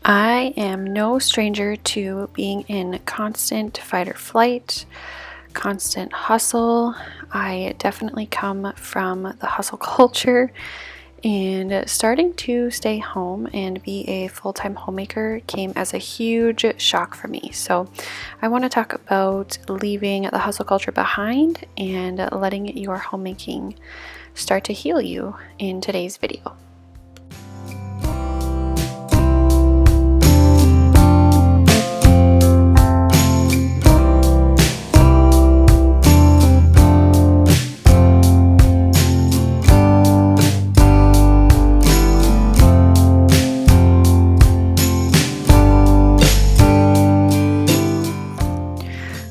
I am no stranger to being in constant fight or flight, constant hustle. I definitely come from the hustle culture, and starting to stay home and be a full-time homemaker came as a huge shock for me. So I want to talk about leaving the hustle culture behind and letting your homemaking start to heal you in today's video.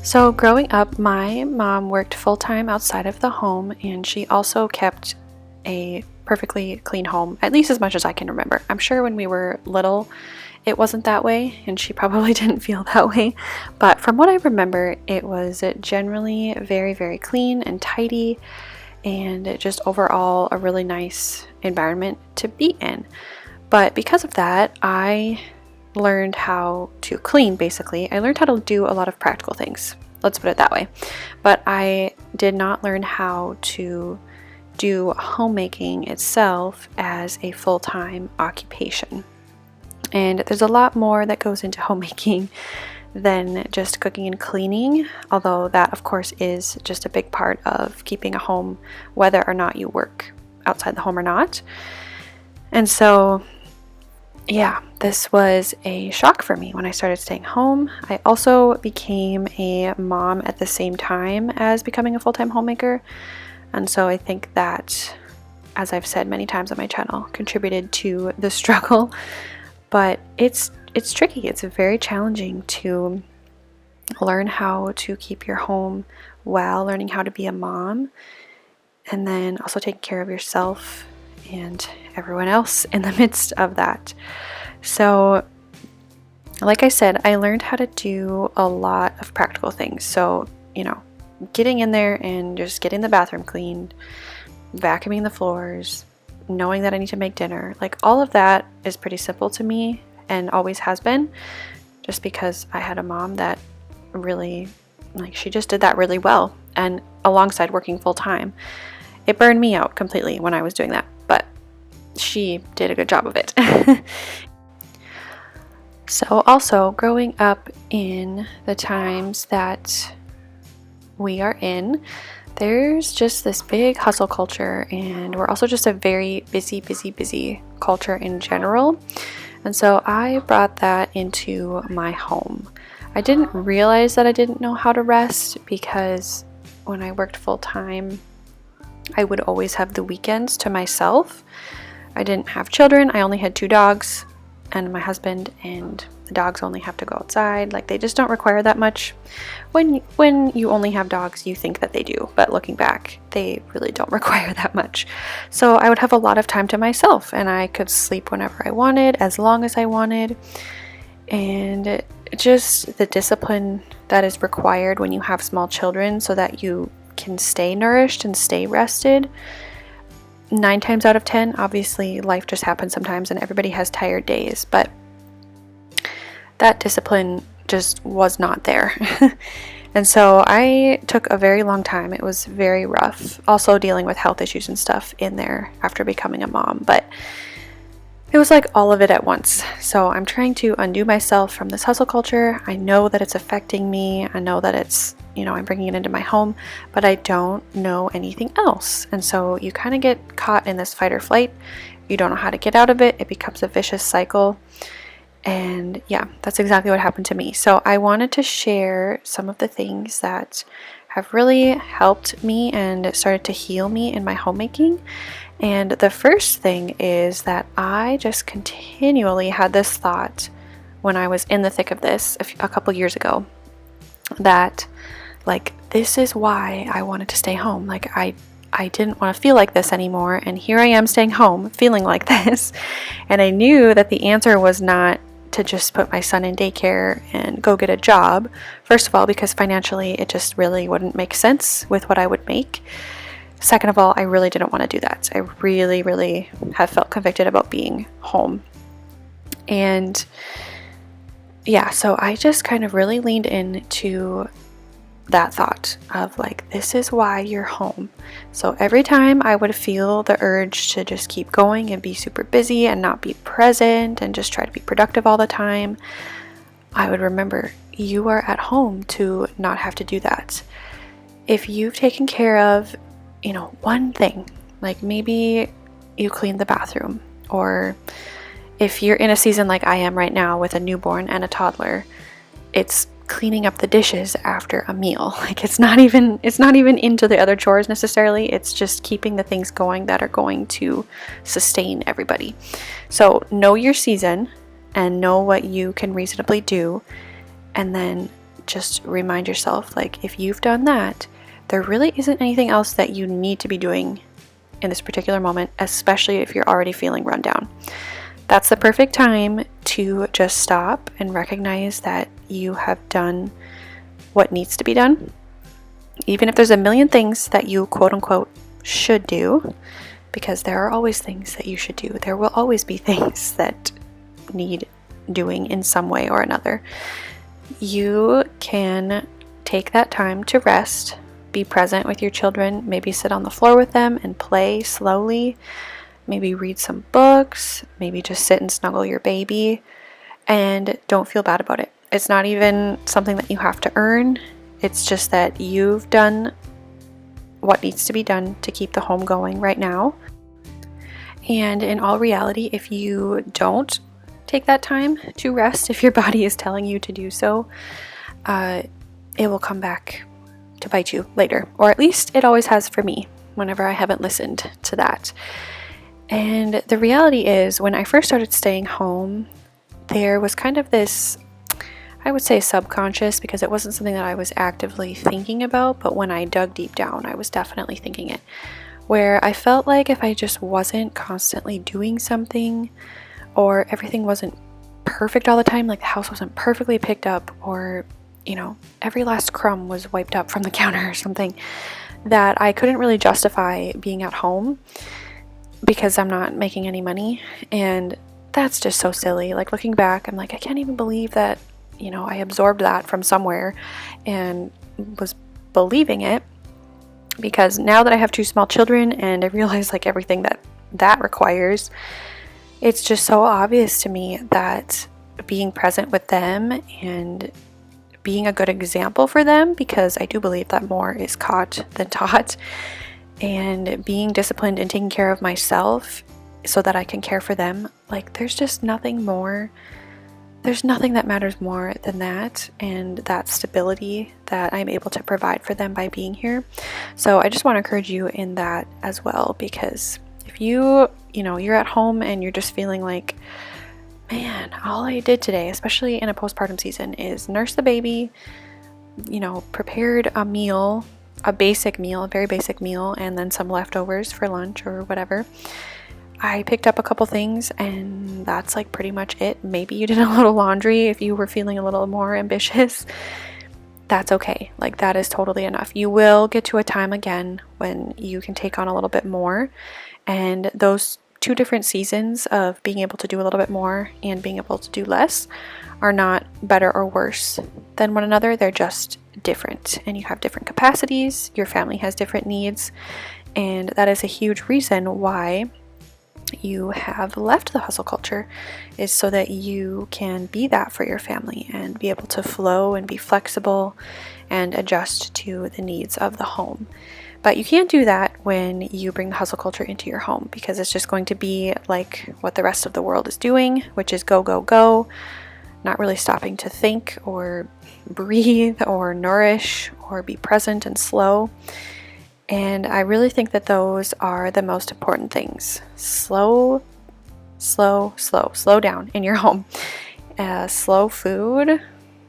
So, growing up, my mom worked full time outside of the home, and she also kept a perfectly clean home, at least as much as I can remember. I'm sure when we were little, it wasn't that way, and she probably didn't feel that way. But from what I remember, it was generally very, very clean and tidy, and just overall a really nice environment to be in. But because of that, I learned how to clean. Basically, I learned how to do a lot of practical things, let's put it that way, but I did not learn how to do homemaking itself as a full-time occupation. And there's a lot more that goes into homemaking than just cooking and cleaning, although that of course is just a big part of keeping a home, whether or not you work outside the home or not. And so yeah, this was a shock for me when I started staying home. I also became a mom at the same time as becoming a full-time homemaker. And so I think that, as I've said many times on my channel, contributed to the struggle. But it's tricky. It's very challenging to learn how to keep your home while learning how to be a mom, and then also taking care of yourself and everyone else in the midst of that. So, like I said, I learned how to do a lot of practical things. So, getting in there and just getting the bathroom cleaned, vacuuming the floors, knowing that I need to make dinner, like all of that is pretty simple to me and always has been, just because I had a mom that really, she just did that really well. And alongside working full time, it burned me out completely when I was doing that, but she did a good job of it. So also, growing up in the times that we are in, there's just this big hustle culture, and we're also just a very busy culture in general. And so I brought that into my home. I didn't realize that I didn't know how to rest, because when I worked full time, I would always have the weekends to myself. I didn't have children. I only had 2 dogs and my husband, and the dogs only have to go outside. Like, they just don't require that much. When you only have dogs, you think that they do, but looking back, they really don't require that much. So I would have a lot of time to myself, and I could sleep whenever I wanted, as long as I wanted. And just the discipline that is required when you have small children so that you can stay nourished and stay rested. 9 times out of 10, obviously life just happens sometimes and everybody has tired days, but that discipline just was not there. And so I took a very long time. It was very rough, also dealing with health issues and stuff in there after becoming a mom, but it was like all of it at once. So I'm trying to undo myself from this hustle culture. I know that it's affecting me. I know that it's, I'm bringing it into my home, but I don't know anything else. And so you kind of get caught in this fight or flight. You don't know how to get out of it. It becomes a vicious cycle. And yeah, that's exactly what happened to me. So I wanted to share some of the things that have really helped me and started to heal me in my homemaking. And the first thing is that I just continually had this thought when I was in the thick of this a couple years ago, that this is why I wanted to stay home. I didn't want to feel like this anymore, and here I am staying home feeling like this. And I knew that the answer was not to just put my son in daycare and go get a job. First of all, because financially it just really wouldn't make sense with what I would make. Second of all, I really didn't want to do that. I really have felt convicted about being home. And yeah, so I just kind of really leaned into that thought of like, this is why you're home. So every time I would feel the urge to just keep going and be super busy and not be present and just try to be productive all the time, I would remember, you are at home to not have to do that. If you've taken care of, one thing, like maybe you clean the bathroom, or if you're in a season like I am right now with a newborn and a toddler, it's cleaning up the dishes after a meal. Like it's not even into the other chores necessarily. It's just keeping the things going that are going to sustain everybody. So know your season and know what you can reasonably do, and then just remind yourself, like, if you've done that, there really isn't anything else that you need to be doing in this particular moment, especially if you're already feeling run down. That's the perfect time to just stop and recognize that you have done what needs to be done. Even if there's a million things that you quote unquote should do, because there are always things that you should do. There will always be things that need doing in some way or another. You can take that time to rest, be present with your children, maybe sit on the floor with them and play slowly. Maybe read some books, maybe just sit and snuggle your baby, and don't feel bad about it. It's not even something that you have to earn. It's just that you've done what needs to be done to keep the home going right now. And in all reality, if you don't take that time to rest, if your body is telling you to do so, it will come back to bite you later. Or at least it always has for me whenever I haven't listened to that. And the reality is, when I first started staying home, there was kind of this, I would say subconscious, because it wasn't something that I was actively thinking about, but when I dug deep down, I was definitely thinking it, where I felt like if I just wasn't constantly doing something, or everything wasn't perfect all the time, like the house wasn't perfectly picked up, or, every last crumb was wiped up from the counter or something, that I couldn't really justify being at home because I'm not making any money. And that's just so silly. Like, looking back, I'm like, I can't even believe that, I absorbed that from somewhere and was believing it, because now that I have 2 small children and I realize like everything that requires, it's just so obvious to me that being present with them and being a good example for them, because I do believe that more is caught than taught, and being disciplined and taking care of myself so that I can care for them, like there's nothing that matters more than that, and that stability that I'm able to provide for them by being here. So I just want to encourage you in that as well, because if you're at home and you're just feeling like, man, all I did today, especially in a postpartum season, is nurse the baby, prepared a meal, a very basic meal, and then some leftovers for lunch or whatever. I picked up a couple things and that's like pretty much it. Maybe you did a little laundry if you were feeling a little more ambitious. That's okay. Like, that is totally enough. You will get to a time again when you can take on a little bit more, and those 2 different seasons of being able to do a little bit more and being able to do less are not better or worse than one another. They're just different, and you have different capacities. Your family has different needs, and that is a huge reason why you have left the hustle culture, is so that you can be that for your family and be able to flow and be flexible and adjust to the needs of the home. But you can't do that when you bring the hustle culture into your home, because it's just going to be like what the rest of the world is doing, which is go, go, go, not really stopping to think or breathe or nourish or be present and slow. And I really think that those are the most important things. Slow down in your home. Slow food,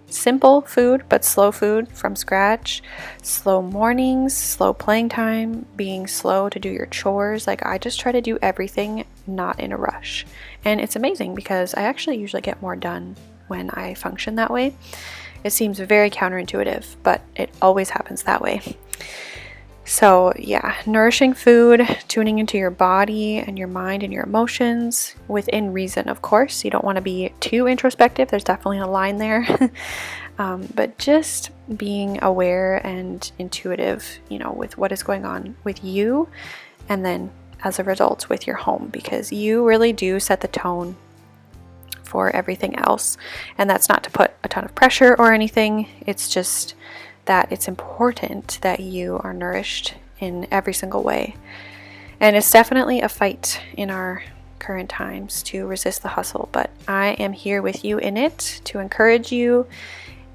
simple food, but slow food from scratch. Slow mornings, slow playing time, being slow to do your chores. Like, I just try to do everything not in a rush. And it's amazing because I actually usually get more done when I function that way. It seems very counterintuitive, but it always happens that way. So yeah, nourishing food, tuning into your body and your mind and your emotions within reason, of course. You don't want to be too introspective. There's definitely a line there. But just being aware and intuitive, with what is going on with you, and then as a result with your home, because you really do set the tone for everything else. And that's not to put a ton of pressure or anything. It's just that it's important that you are nourished in every single way. And it's definitely a fight in our current times to resist the hustle, but I am here with you in it to encourage you,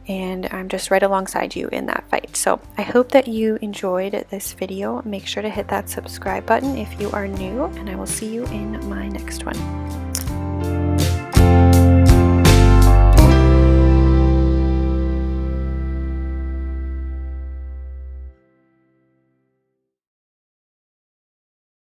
and I'm just right alongside you in that fight. So I hope that you enjoyed this video. Make sure to hit that subscribe button if you are new, and I will see you in my next one.